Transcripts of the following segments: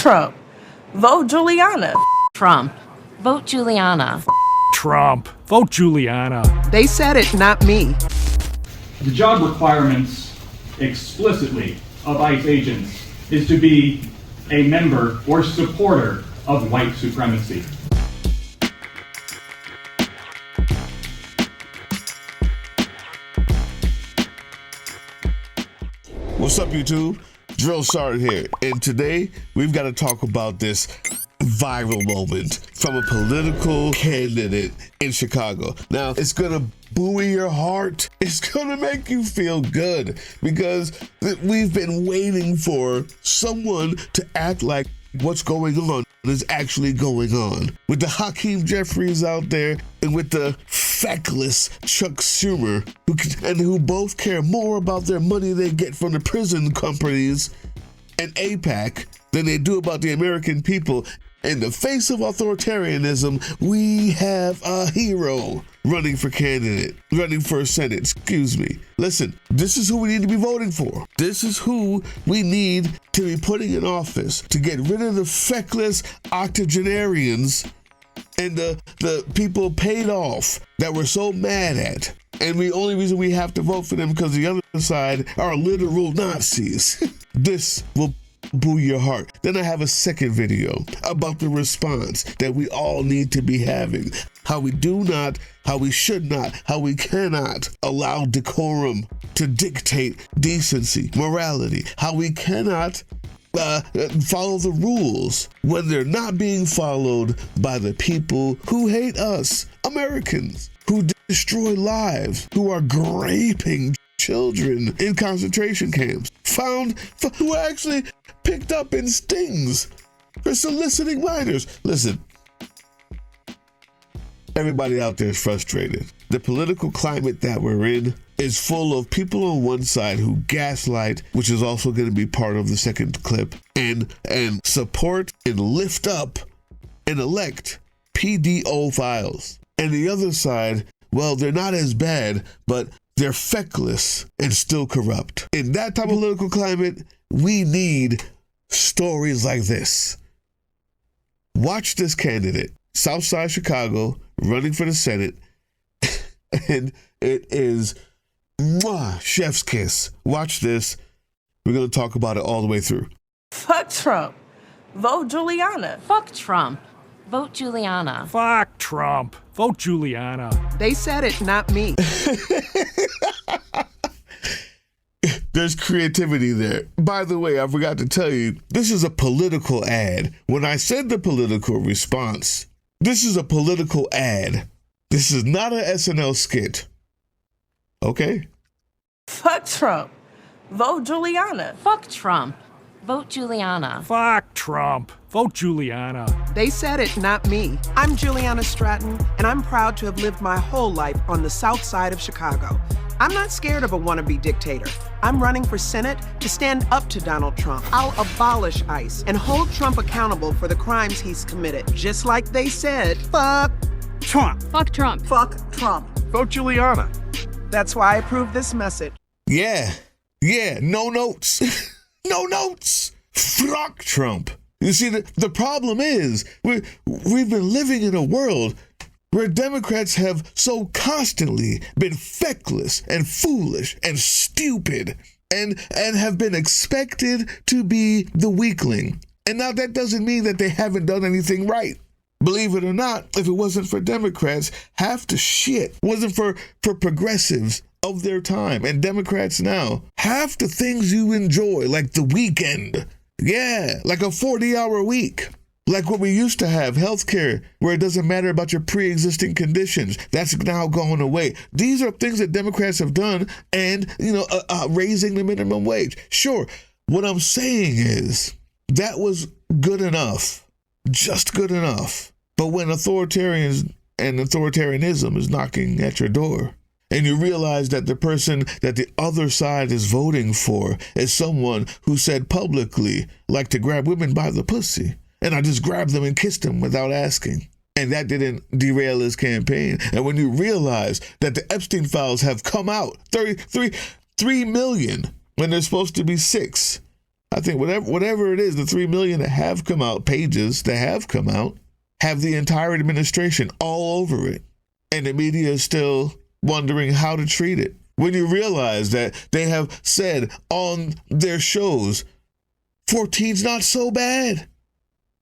Trump. Vote Juliana. Trump. Vote Juliana. Trump. Vote Juliana. They said it, not me. The job requirements explicitly of ICE agents is to be a member or supporter of white supremacy. What's up, YouTube? Drill Sergeant here, and today we've got to talk about this viral moment from a political candidate in Chicago. Now, it's gonna buoy your heart. It's gonna make you feel good because we've been waiting for someone to act like what's going on is actually going on. With the Hakeem Jeffries out there and with the feckless Chuck Schumer, who both care more about their money they get from the prison companies and AIPAC than they do about the American people. In the face of authoritarianism, we have a hero running for Senate, excuse me. Listen, this is who we need to be voting for. This is who we need to be putting in office to get rid of the feckless octogenarians and the people paid off that we're so mad at. And the only reason we have to vote for them because the other side are literal Nazis. This will buoy your heart. Then I have a second video about the response that we all need to be having. How we do not, how we should not, how we cannot allow decorum to dictate decency, morality. How we cannot follow the rules when they're not being followed by the people who hate us, Americans, who destroy lives, who are raping children in concentration camps, who are actually picked up in stings for soliciting minors. Listen, everybody out there is frustrated. The political climate that we're in is full of people on one side who gaslight, which is also going to be part of the second clip, and support and lift up and elect PDO files. And the other side, well, they're not as bad, but they're feckless and still corrupt. In that type of political climate, we need stories like this. Watch this candidate, Southside Chicago, running for the Senate, and it is chef's kiss. Watch this. We're going to talk about it all the way through. Fuck Trump. Vote Juliana. Fuck Trump. Vote Juliana. Fuck Trump. Vote Juliana. They said it, not me. There's creativity there. By the way, I forgot to tell you, this is a political ad. When I said the political response, this is a political ad. This is not an SNL skit. Okay? Fuck Trump. Vote Juliana. Fuck Trump. Vote Juliana. Fuck Trump. Vote Juliana. They said it, not me. I'm Juliana Stratton, and I'm proud to have lived my whole life on the south side of Chicago. I'm not scared of a wannabe dictator. I'm running for Senate to stand up to Donald Trump. I'll abolish ICE and hold Trump accountable for the crimes he's committed. Just like they said, fuck Trump. Fuck Trump. Fuck Trump. Vote Juliana. That's why I approve this message. Yeah, no notes. No notes. Fuck Trump. You see, the problem is we've been living in a world where Democrats have so constantly been feckless and foolish and stupid and have been expected to be the weakling. And now that doesn't mean that they haven't done anything right. Believe it or not, if it wasn't for Democrats, half the shit wasn't for progressives of their time and Democrats now. Half the things you enjoy, like the weekend, like a 40-hour week, like what we used to have, healthcare, where it doesn't matter about your pre-existing conditions. That's now going away. These are things that Democrats have done, and raising the minimum wage. Sure, what I'm saying is that was good enough, just good enough. But when authoritarianism is knocking at your door, and you realize that the person that the other side is voting for is someone who said publicly, like to grab women by the pussy, and I just grabbed them and kissed them without asking. And that didn't derail his campaign. And when you realize that the Epstein files have come out, 3 million, when there's supposed to be 6, I think whatever it is, the 3 million that have come out, pages that have come out, have the entire administration all over it. And the media is still wondering how to treat it. When you realize that they have said on their shows, 14's not so bad.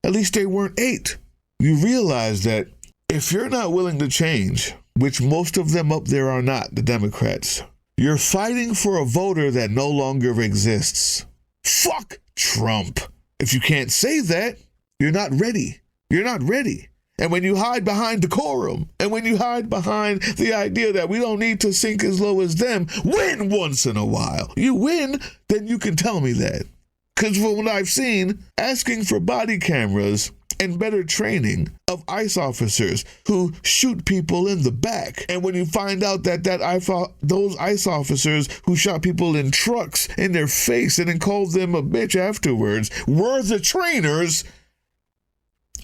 At least they weren't 8. You realize that if you're not willing to change, which most of them up there are not, the Democrats, you're fighting for a voter that no longer exists. Fuck Trump. If you can't say that, you're not ready. You're not ready. And when you hide behind decorum, and when you hide behind the idea that we don't need to sink as low as them, win once in a while. You win, then you can tell me that. Because from what I've seen, asking for body cameras and better training of ICE officers who shoot people in the back. And when you find out that those ICE officers who shot people in trucks in their face and then called them a bitch afterwards were the trainers,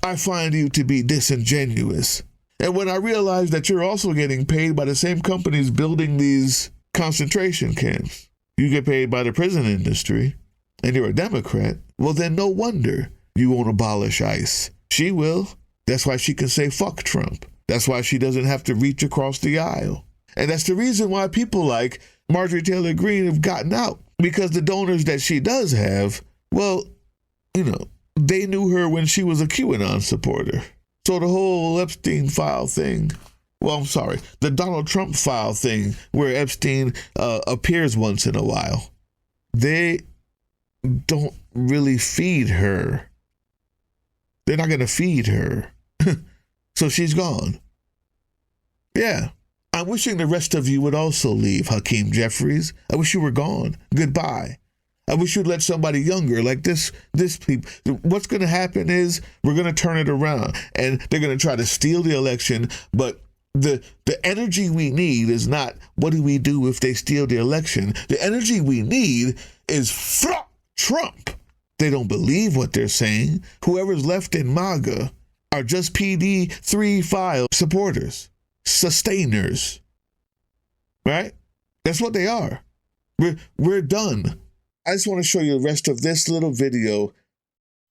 I find you to be disingenuous. And when I realize that you're also getting paid by the same companies building these concentration camps, you get paid by the prison industry, and you're a Democrat, well then no wonder you won't abolish ICE. She will. That's why she can say fuck Trump. That's why she doesn't have to reach across the aisle. And that's the reason why people like Marjorie Taylor Greene have gotten out. Because the donors that she does have, well, you know, they knew her when she was a QAnon supporter. So the whole Epstein file thing, well, I'm sorry, the Donald Trump file thing where Epstein appears once in a while, they don't really feed her. They're not going to feed her. So she's gone. Yeah. I'm wishing the rest of you would also leave, Hakeem Jeffries. I wish you were gone. Goodbye. I wish you'd let somebody younger like this people. What's going to happen is we're going to turn it around and they're going to try to steal the election. But the energy we need is not what do we do if they steal the election. The energy we need is fuck Trump. They don't believe what they're saying. Whoever's left in MAGA are just PD3 file supporters, sustainers, right? That's what they are. We're done. I just want to show you the rest of this little video.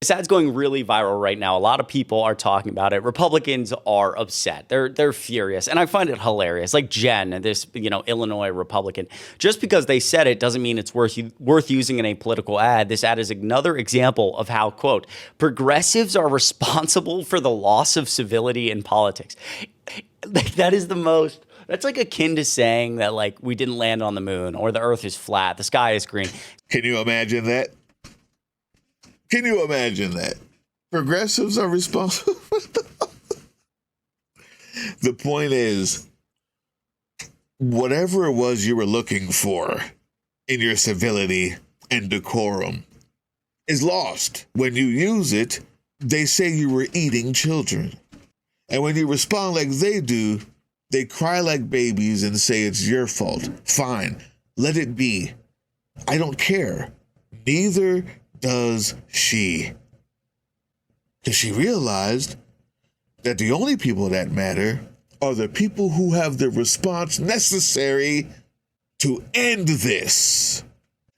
This ad's going really viral right now. A lot of people are talking about it. Republicans are upset. They're furious. And I find it hilarious. Like Jen, this, Illinois Republican, just because they said it doesn't mean it's worth using in a political ad. This ad is another example of how, quote, progressives are responsible for the loss of civility in politics. That is the most... That's like akin to saying that, like, we didn't land on the moon or the earth is flat, the sky is green. Can you imagine that? Can you imagine that? Progressives are responsible. The point is, whatever it was you were looking for in your civility and decorum is lost. When you use it, they say you were eating children. And when you respond like they do, they cry like babies and say it's your fault. Fine, let it be. I don't care. Neither does she. Because she realized that the only people that matter are the people who have the response necessary to end this.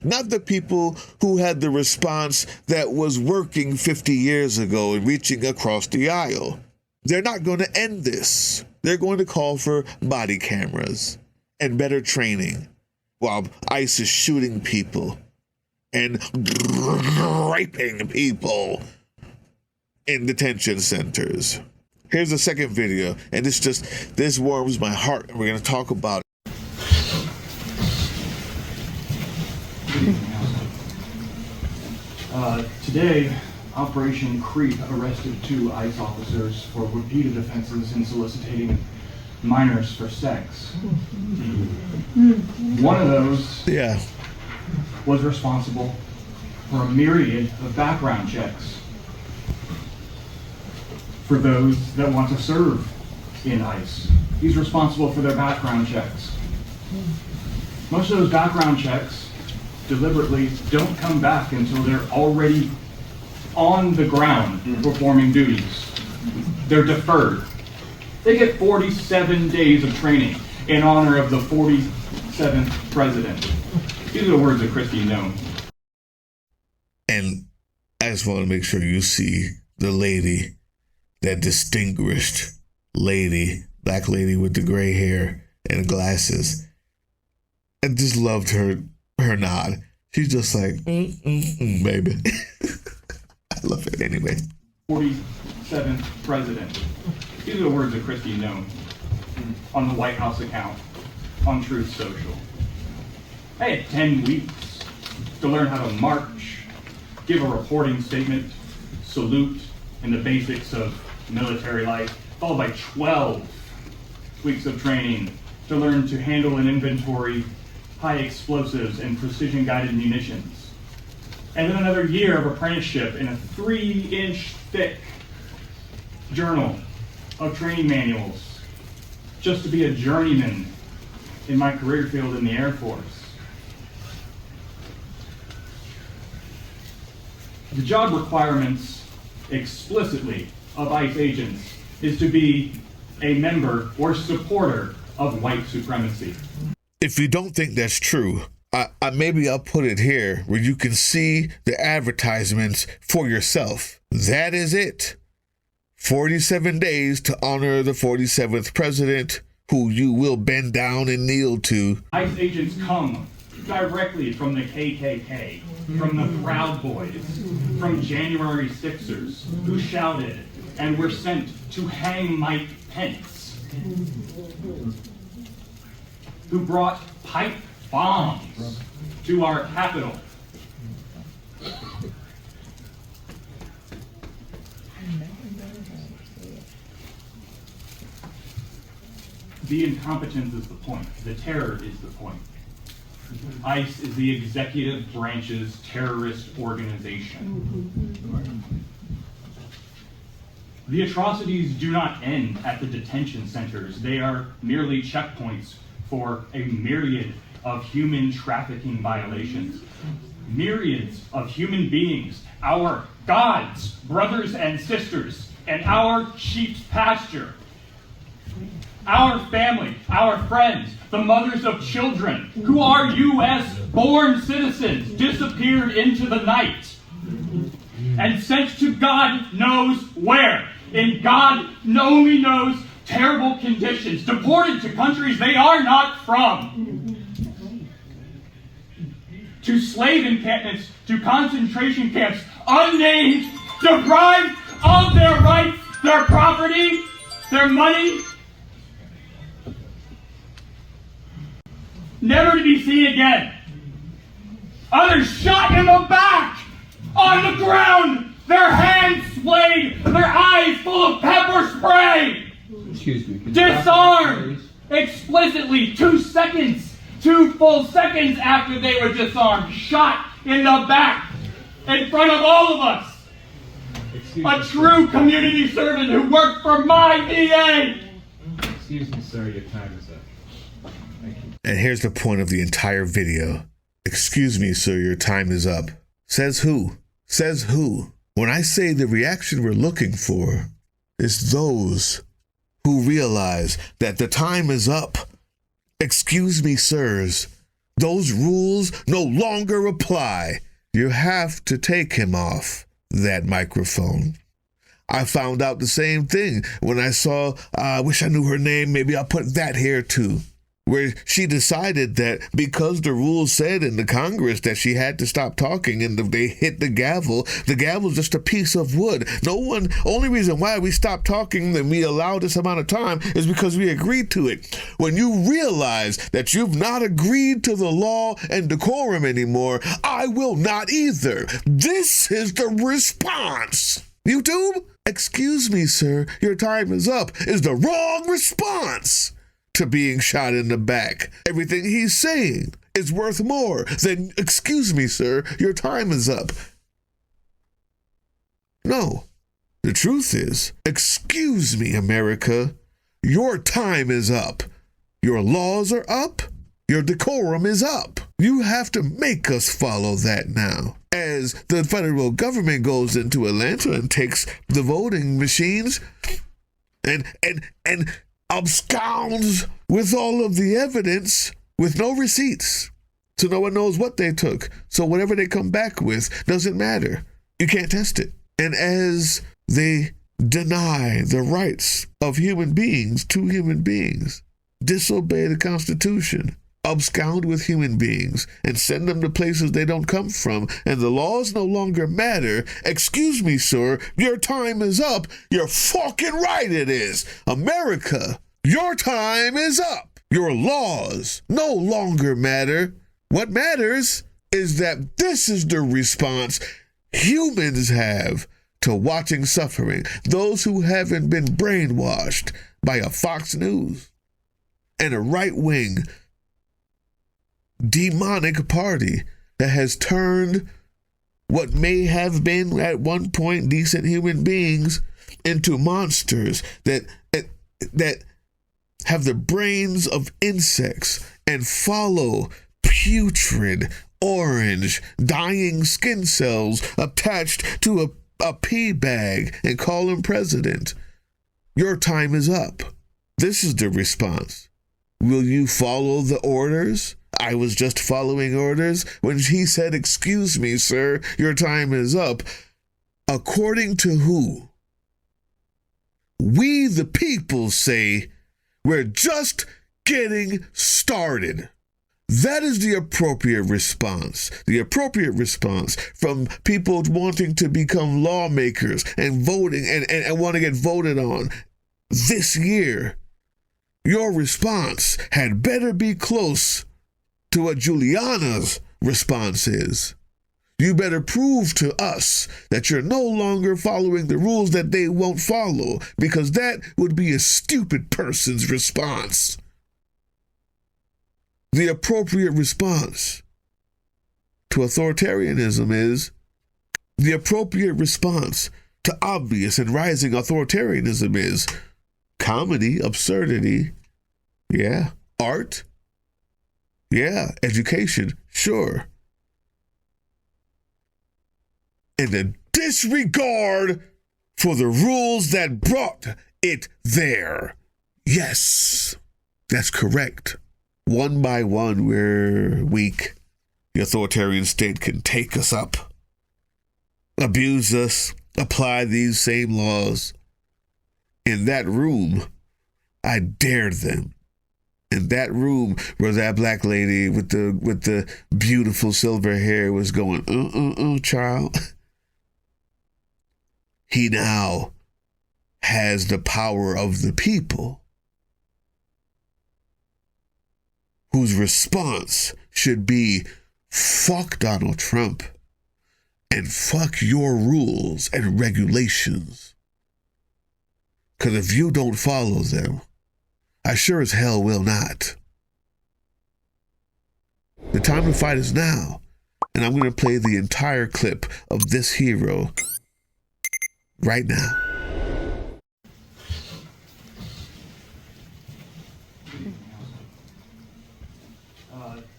Not the people who had the response that was working 50 years ago and reaching across the aisle. They're not going to end this. They're going to call for body cameras and better training while ICE is shooting people and raping people in detention centers. Here's the second video, and this warms my heart, and we're going to talk about it. Today, Operation Creep arrested 2 ICE officers for repeated offenses in soliciting minors for sex. One of those was responsible for a myriad of background checks for those that want to serve in ICE. He's responsible for their background checks. Most of those background checks deliberately don't come back until they're already on the ground performing duties. They're deferred. They get 47 days of training in honor of the 47th president. These are the words of Christy Nome. just want to make sure you see the lady, that distinguished lady, black lady with the gray hair and glasses. I just loved her nod. She's just like, baby. I love it anyway. 47th president. These are the words of Christie Nome on the White House account on Truth Social. I had 10 weeks to learn how to march, give a reporting statement, salute, and the basics of military life, followed by 12 weeks of training to learn to handle and inventory high explosives and precision-guided munitions. And then another year of apprenticeship in a 3-inch thick journal of training manuals, just to be a journeyman in my career field in the Air Force. The job requirements explicitly of ICE agents is to be a member or supporter of white supremacy. If you don't think that's true, maybe I'll put it here where you can see the advertisements for yourself. That is it. 47 days to honor the 47th president, who you will bend down and kneel to. ICE agents come directly from the KKK, from the Proud Boys, from January 6ers, who shouted and were sent to hang Mike Pence, who brought pipe bombs to our Capitol. The incompetence is the point. The terror is the point. ICE is the executive branch's terrorist organization. The atrocities do not end at the detention centers. They are merely checkpoints for a myriad of human trafficking violations. Myriads of human beings, our God's brothers and sisters, and our sheep's pasture, our family, our friends, the mothers of children who are U.S.-born citizens, disappeared into the night and sent to God knows where, in God only knows terrible conditions, deported to countries they are not from, to slave encampments, to concentration camps, unnamed, deprived of their rights, their property, their money, never to be seen again. Others shot in the back, on the ground, their hands splayed, their eyes full of pepper spray. Excuse me. Disarmed explicitly 2 full seconds after they were disarmed, shot in the back in front of all of us. A true community servant who worked for my VA. Excuse me, sir, your time is up. Thank you. And here's the point of the entire video. Excuse me, sir, your time is up. Says who? Says who? When I say the reaction we're looking for is those who realize that the time is up. Excuse me, sirs. Those rules no longer apply. You have to take him off that microphone. I found out the same thing when I saw, I wish I knew her name, maybe I'll put that here too, where she decided that because the rules said in the Congress that she had to stop talking and they hit the gavel's just a piece of wood. Only reason why we stopped talking and we allowed this amount of time is because we agreed to it. When you realize that you've not agreed to the law and decorum anymore, I will not either. This is the response. YouTube, excuse me, sir, your time is up, is the wrong response to being shot in the back. Everything he's saying is worth more than, excuse me, sir, your time is up. No, the truth is, excuse me, America, your time is up. Your laws are up. Your decorum is up. You have to make us follow that now. As the federal government goes into Atlanta and takes the voting machines and absconds with all of the evidence with no receipts. So no one knows what they took. So whatever they come back with doesn't matter. You can't test it. And as they deny the rights of human beings to human beings, disobey the Constitution, abscond with human beings, and send them to places they don't come from, and the laws no longer matter, excuse me, sir, your time is up. You're fucking right it is. America, your time is up. Your laws no longer matter. What matters is that this is the response humans have to watching suffering. Those who haven't been brainwashed by a Fox News and a right-wing demonic party that has turned what may have been at one point decent human beings into monsters that have the brains of insects and follow putrid, orange, dying skin cells attached to a pea bag and call him president. Your time is up. This is the response. Will you follow the orders? I was just following orders when he said, excuse me, sir, your time is up. According to who? We, the people, say we're just getting started. That is the appropriate response. The appropriate response from people wanting to become lawmakers and voting and want to get voted on this year. Your response had better be close to what Juliana's response is. You better prove to us that you're no longer following the rules that they won't follow, because that would be a stupid person's response. The appropriate response to authoritarianism is, the appropriate response to obvious and rising authoritarianism is comedy, absurdity, yeah, art, yeah, education, sure. And a disregard for the rules that brought it there. Yes, that's correct. One by one, we're weak. The authoritarian state can take us up, abuse us, apply these same laws. In that room, I dared them. In that room where that black lady with the beautiful silver hair was going, child. He now has the power of the people, whose response should be, fuck Donald Trump and fuck your rules and regulations. Because if you don't follow them, I sure as hell will not. The time to fight is now, and I'm going to play the entire clip of this hero right now.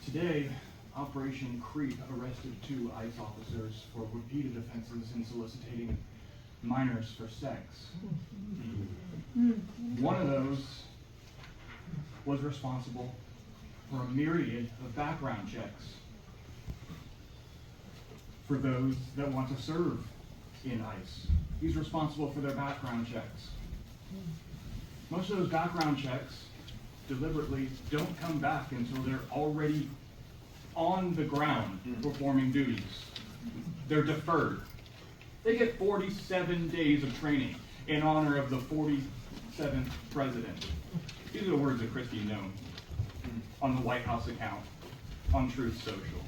Today, Operation Creep arrested 2 ICE officers for repeated offenses in soliciting minors for sex. One of those was responsible for a myriad of background checks for those that want to serve in ICE. He's responsible for their background checks. Most of those background checks deliberately don't come back until they're already on the ground performing duties. They're deferred. They get 47 days of training in honor of the 47th president. These are the words of Christie known on the White House account on Truth Social.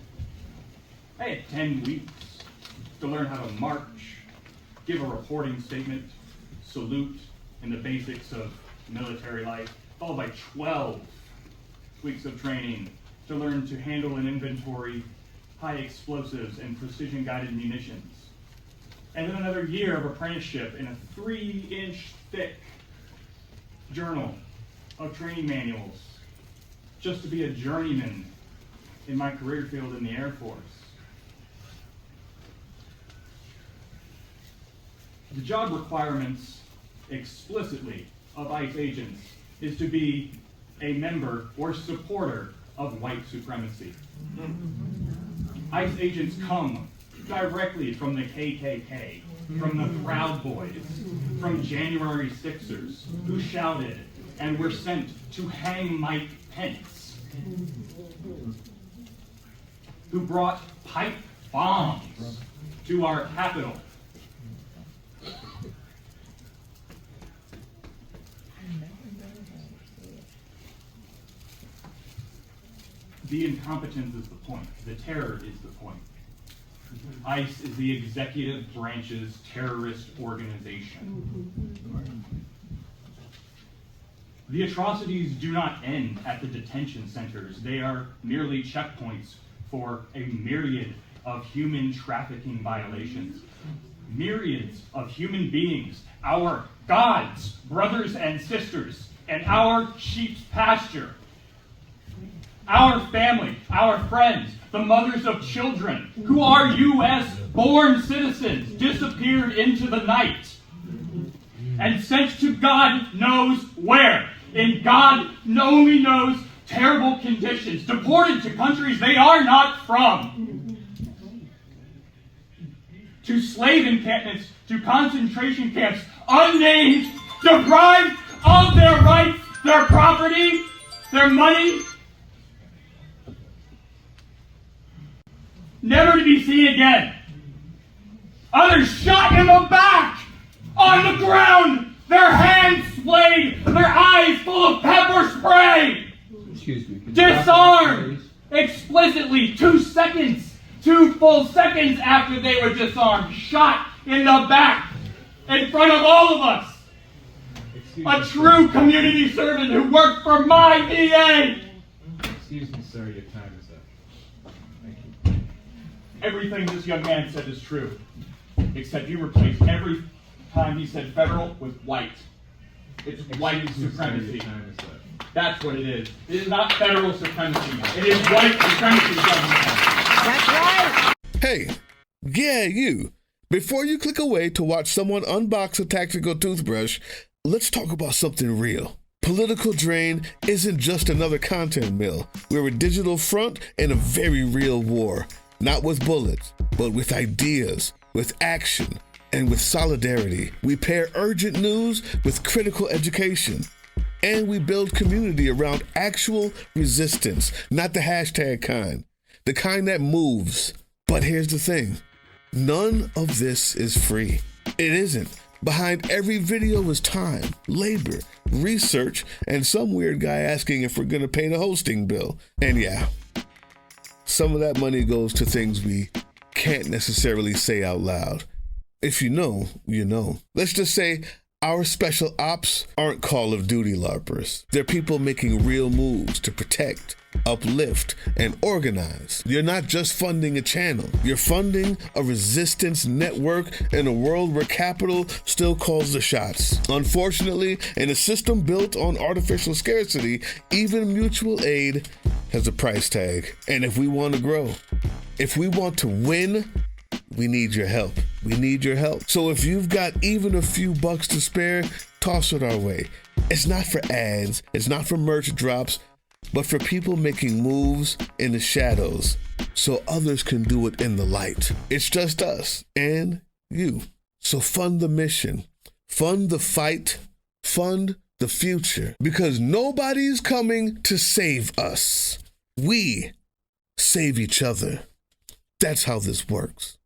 I had 10 weeks to learn how to march, give a reporting statement, salute, and the basics of military life, followed by 12 weeks of training to learn to handle and inventory high explosives and precision-guided munitions. And then another year of apprenticeship in a 3-inch thick journal of training manuals just to be a journeyman in my career field in the Air Force. The job requirements explicitly of ICE agents is to be a member or supporter of white supremacy. ICE agents come directly from the KKK, from the Proud Boys, from January Sixers, who shouted and were sent to hang Mike Pence, who brought pipe bombs to our Capitol. The incompetence is the point. The terror is the point. ICE is the executive branch's terrorist organization. The atrocities do not end at the detention centers. They are merely checkpoints for a myriad of human trafficking violations. Myriads of human beings, our God's brothers and sisters, and our sheep's pasture, our family, our friends, the mothers of children who are U.S.-born citizens disappeared into the night and sent to God knows where, in God only knows terrible conditions, deported to countries they are not from, to slave encampments, to concentration camps, unnamed, deprived of their rights, their property, their money, never to be seen again. Others shot in the back, on the ground, their hands splayed, their eyes full of pepper spray. Excuse me. Disarmed explicitly 2 full seconds after they were disarmed, shot in the back in front of all of us. A true community servant who worked for my VA. Excuse me, sir, your time is up. Thank you. Everything this young man said is true, except you replaced every time he said federal with white. It's white supremacy. Your time is up. That's what it is. It is not federal supremacy. It is white supremacy, government. That's right. Hey, yeah, you. Before you click away to watch someone unbox a tactical toothbrush, let's talk about something real. Political Drain isn't just another content mill. We're a digital front in a very real war. Not with bullets, but with ideas, with action, and with solidarity. We pair urgent news with critical education. And we build community around actual resistance, not the hashtag kind. The kind that moves. But here's the thing. None of this is free. It isn't. Behind every video is time, labor, research, and some weird guy asking if we're gonna pay the hosting bill. And yeah, some of that money goes to things we can't necessarily say out loud. If you know, you know. Let's just say our special ops aren't Call of Duty LARPers. They're people making real moves to protect, uplift, and organize. You're not just funding a channel. You're funding a resistance network in a world where capital still calls the shots. Unfortunately, in a system built on artificial scarcity, even mutual aid has a price tag. And if we want to grow, if we want to win, we need your help. We need your help. So if you've got even a few bucks to spare, toss it our way. It's not for ads, it's not for merch drops, but for people making moves in the shadows so others can do it in the light. It's just us and you. So fund the mission, fund the fight, fund the future, because nobody's coming to save us. We save each other. That's how this works.